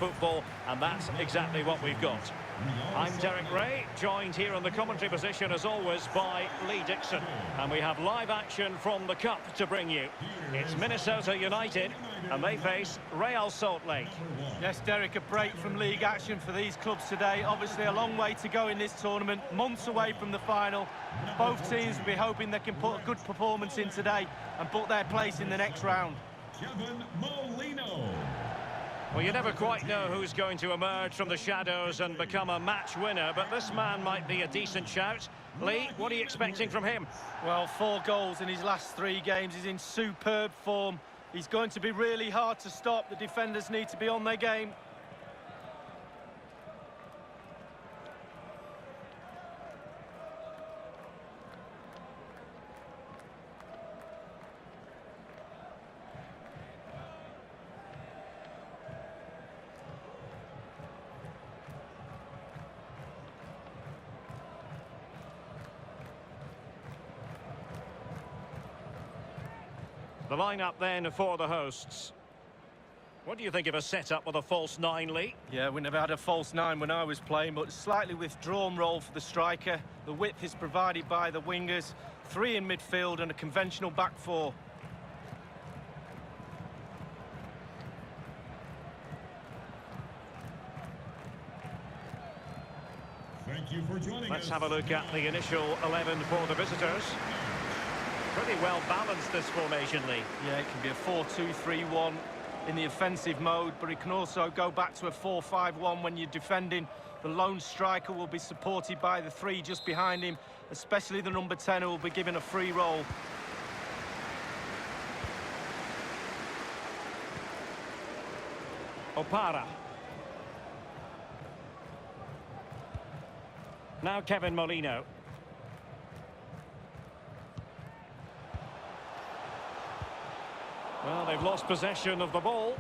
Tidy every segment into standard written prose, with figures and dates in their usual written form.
football, and that's exactly what we've got. I'm Derek Ray, joined here in the commentary position as always by Lee Dixon. And we have live action from the Cup to bring you. It's Minnesota United, and they face Real Salt Lake. Yes, Derek, a break from league action for these clubs today. Obviously a long way to go in this tournament, months away from the final. Both teams will be hoping they can put a good performance in today and book their place in the next round. Kevin Molino. Well, you never quite know who's going to emerge from the shadows and become a match winner, but this man might be a decent shout. Lee, what are you expecting from him? Well, 4 goals in his last 3 games. He's in superb form. He's going to be really hard to stop. The defenders need to be on their game. The lineup then for the hosts. What do you think of a setup with a false 9, Lee? Yeah, we never had a false 9 when I was playing, but slightly withdrawn role for the striker. The width is provided by the wingers. 3 in midfield and a conventional back 4. Thank you for joining us. Let's have a look at the initial 11 for the visitors. Pretty well balanced, this formation, Lee. Yeah, it can be a 4-2-3-1 in the offensive mode, but it can also go back to a 4-5-1 when you're defending. The lone striker will be supported by the 3 just behind him, especially the number 10 who will be given a free role. Opara. Now Kevin Molino. Well, they've lost possession of the ball.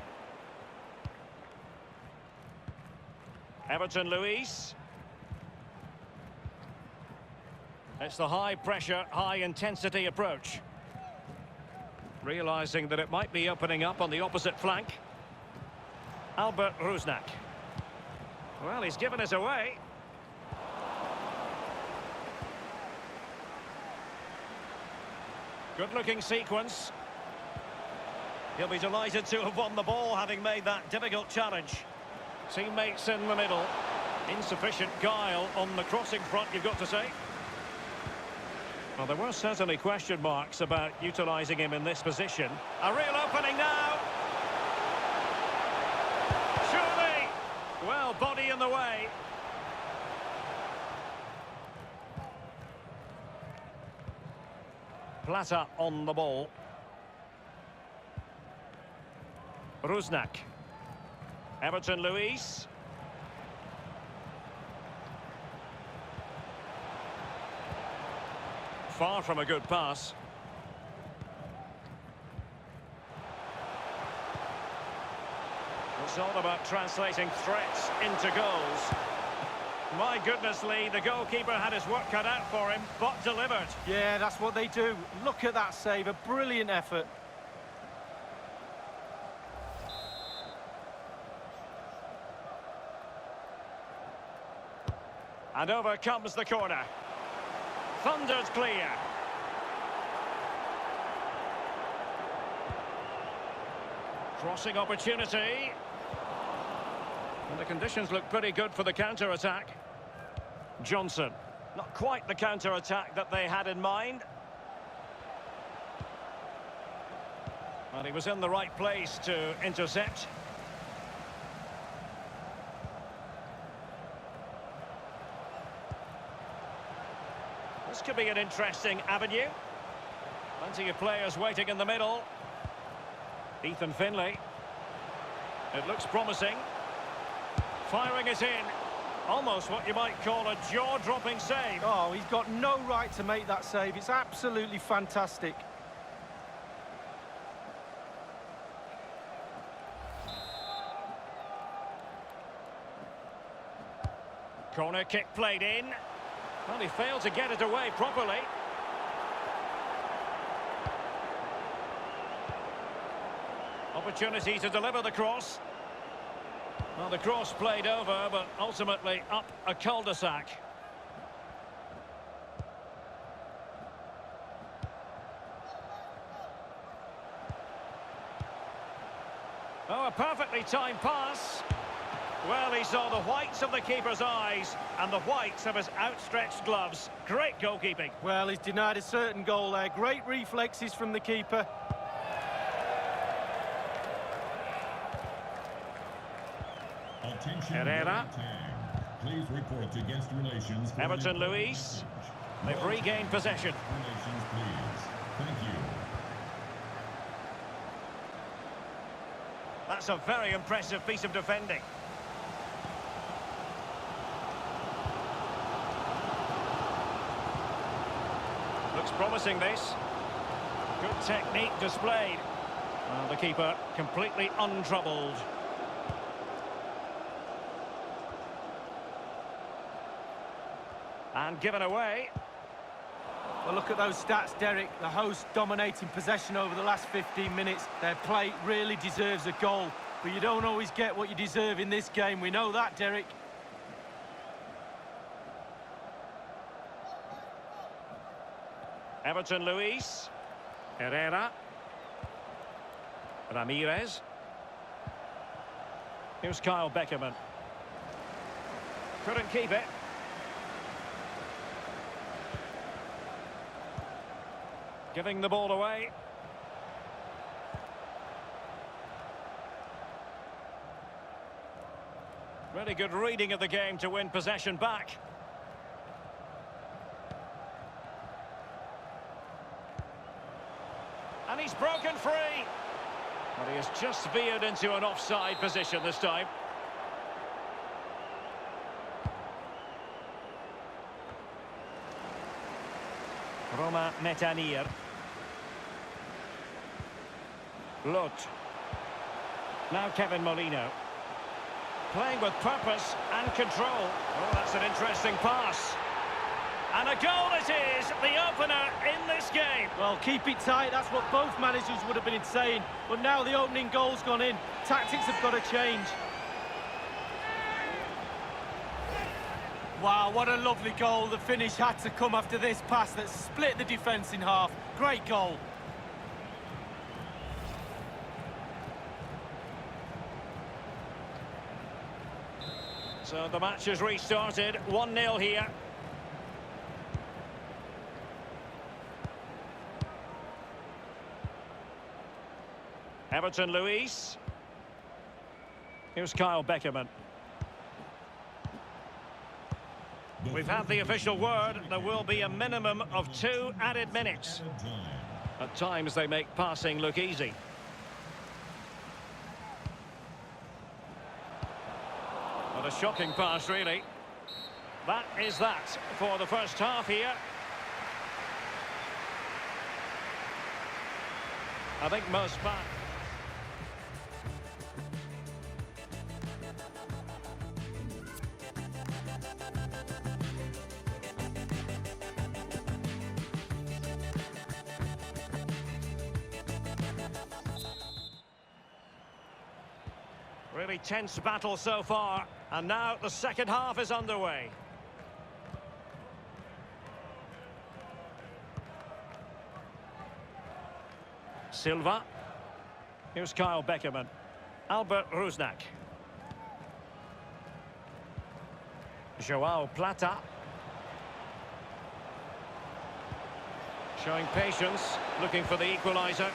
Everton Luis. It's the high-pressure, high-intensity approach. Realising that it might be opening up on the opposite flank. Albert Rusnak. Well, he's given us away. Good-looking sequence. He'll be delighted to have won the ball, having made that difficult challenge. Teammates in the middle. Insufficient guile on the crossing front, you've got to say. Well, there were certainly question marks about utilising him in this position. A real opening now. Surely. Well, body in the way. Plata on the ball. Rusnak. Everton Luis. Far from a good pass. It's all about translating threats into goals. My goodness, Lee, the goalkeeper had his work cut out for him, but delivered. Yeah, that's what they do. Look at that save, a brilliant effort. And over comes the corner. Thundered clear. Crossing opportunity. And the conditions look pretty good for the counter-attack. Johnson. Not quite the counter-attack that they had in mind. Well, he was in the right place to intercept. This could be an interesting avenue. Plenty of players waiting in the middle. Ethan Finlay. It looks promising. Firing it in. Almost what you might call a jaw-dropping save. Oh, he's got no right to make that save. It's absolutely fantastic. Corner kick played in. Well, he failed to get it away properly. Opportunity to deliver the cross. Well, the cross played over, but ultimately up a cul-de-sac. Oh, a perfectly timed pass. Well, he saw the whites of the keeper's eyes and the whites of his outstretched gloves. Great goalkeeping. Well, he's denied a certain goal there. Great reflexes from the keeper. Attention, Herrera. Please report to guest relations. For Everton Luis. They've regained possession. Relations, please. Thank you. That's a very impressive piece of defending. Looks promising, this. Good technique displayed. Well, the keeper completely untroubled. And given away. Well, look at those stats, Derek. The host dominating possession over the last 15 minutes. Their play really deserves a goal. But you don't always get what you deserve in this game. We know that, Derek. Everton Luis. Herrera. Ramirez. Here's Kyle Beckerman. Couldn't keep it. Giving the ball away. Really good reading of the game to win possession back. And he's broken free. But he has just veered into an offside position this time. Roma Metanir. Lot. Now Kevin Molino. Playing with purpose and control. Oh, that's an interesting pass. And a goal it is, the opener in this game. Well, keep it tight. That's what both managers would have been saying. But now the opening goal's gone in. Tactics have got to change. Wow, what a lovely goal. The finish had to come after this pass that split the defence in half. Great goal. So the match has restarted, 1-0 here. Everton Luis. Here's Kyle Beckerman. We've had the official word. There will be a minimum of 2 added minutes. At times they make passing look easy. What a shocking pass, really. That is that for the first half here. I think most fans. Really tense battle so far, and now the second half is underway. Silva. Here's Kyle Beckerman. Albert Rusnak. Joao Plata. Showing patience, looking for the equaliser.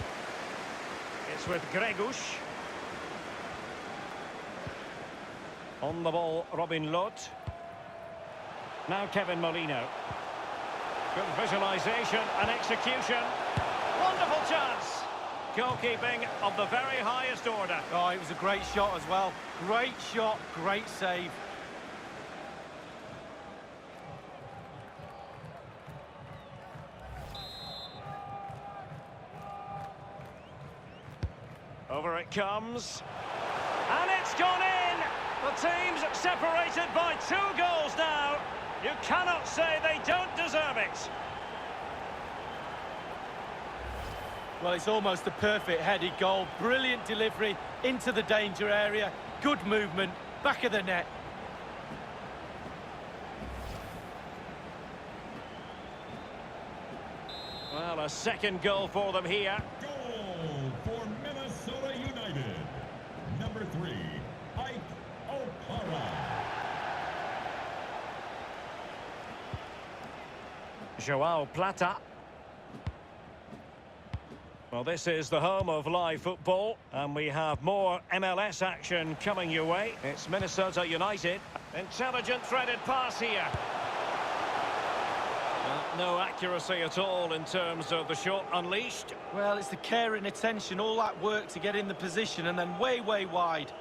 It's with Gregush. On the ball, Robin Lot. Now Kevin Molino. Good visualisation and execution. Wonderful chance. Goalkeeping of the very highest order. Oh, it was a great shot as well. Great shot, great save. Over it comes. And it's gone in! The team's separated by 2 goals now. You cannot say they don't deserve it. Well, it's almost a perfect headed goal. Brilliant delivery into the danger area. Good movement. Back of the net. Well, a second goal for them here. Goal for Minnesota United. Number 3, Ike Opara. Joao Plata. Well, this is the home of live football, and we have more MLS action coming your way. It's Minnesota United. Intelligent threaded pass here. No accuracy at all in terms of the shot unleashed. Well, it's the care and attention, all that work to get in the position, and then way, way wide.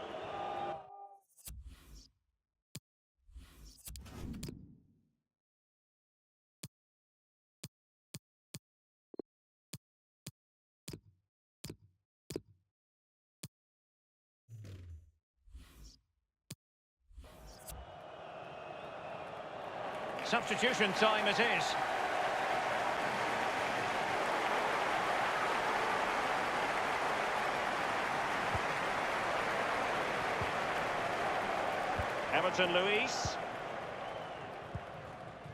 Substitution time it is. Everton Luis.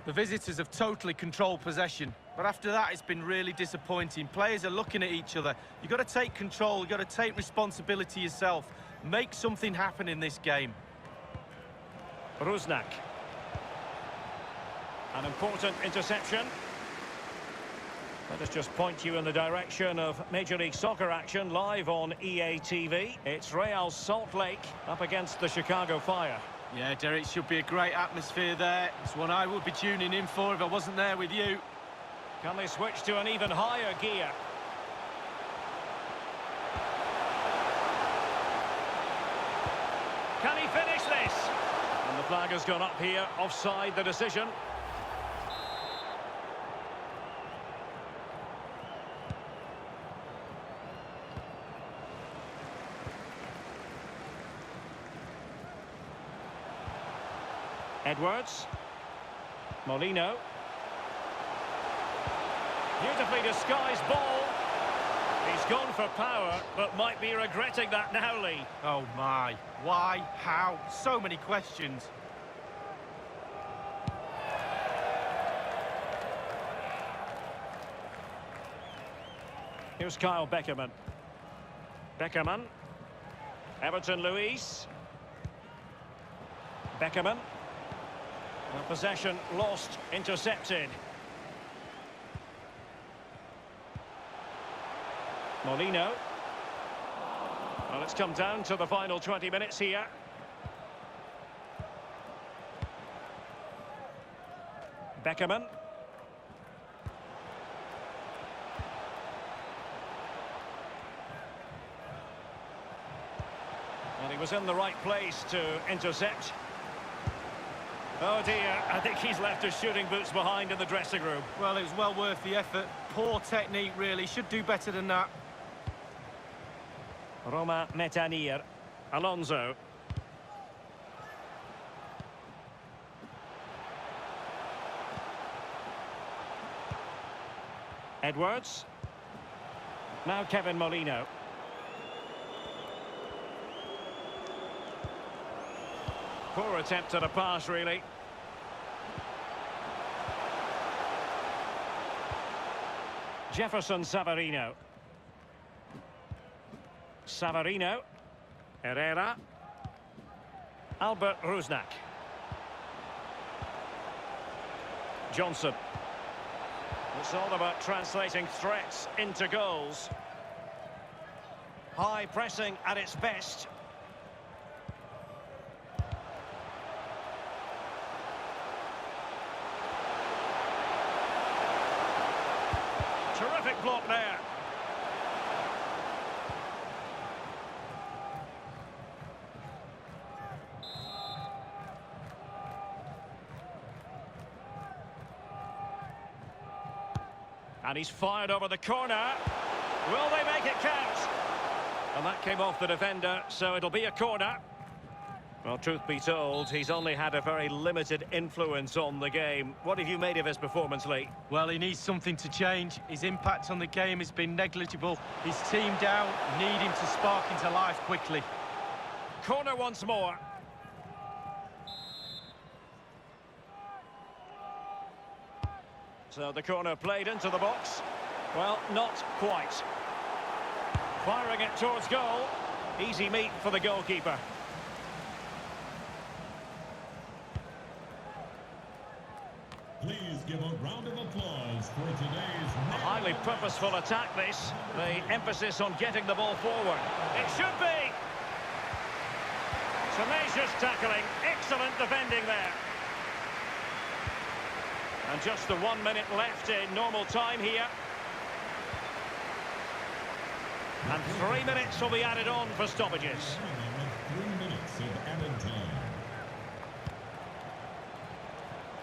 The visitors have totally controlled possession, but after that it's been really disappointing. Players are looking at each other. You've got to take control, you've got to take responsibility yourself. Make something happen in this game. Rusnak. An important interception. Let us just point you in the direction of Major League Soccer action live on EA TV. It's Real Salt Lake up against the Chicago Fire. Yeah, Derek, should be a great atmosphere there. It's one I would be tuning in for if I wasn't there with you. Can they switch to an even higher gear? Can he finish this? And the flag has gone up here, offside the decision. Edwards. Molino. Beautifully disguised ball. He's gone for power, but might be regretting that now, Lee. Oh my, why, how, so many questions. Here's Kyle Beckerman. Beckerman. Everton Luis. Beckerman. Possession lost, intercepted. Molino. Well, it's come down to the final 20 minutes here. Beckerman. And he was in the right place to intercept. Oh dear, I think he's left his shooting boots behind in the dressing room. Well, it was well worth the effort. Poor technique, really. Should do better than that. Roma Metanir. Alonso. Edwards. Now Kevin Molino. Poor attempt at a pass, really. Jefferson Savarino. Savarino. Herrera. Albert Rusnak. Johnson. It's all about translating threats into goals. High pressing at its best. Terrific block there. And he's fired over the corner. Will they make it count? And that came off the defender, so it'll be a corner. Well, truth be told, he's only had a very limited influence on the game. What have you made of his performance, Lee? Well, he needs something to change. His impact on the game has been negligible. His team down, need him to spark into life quickly. Corner once more. So the corner played into the box. Well, not quite. Firing it towards goal. Easy meat for the goalkeeper. Please give a round of applause for today's... A highly purposeful attack, this. The emphasis on getting the ball forward. It should be! Tenacious tackling. Excellent defending there. And just the 1 minute left in normal time here. And 3 minutes will be added on for stoppages. 3 minutes of added time.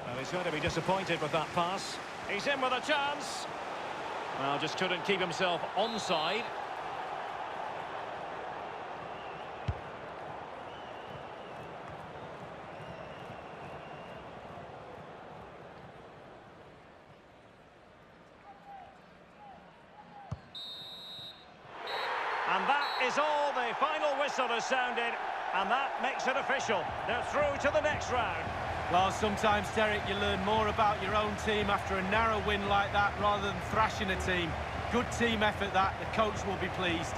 Well, he's going to be disappointed with that pass. He's in with a chance. Well, just couldn't keep himself onside. And that is all. The final whistle has sounded, and that makes it official. They're through to the next round. Well, sometimes, Derek, you learn more about your own team after a narrow win like that rather than thrashing a team. Good team effort that. The coach will be pleased.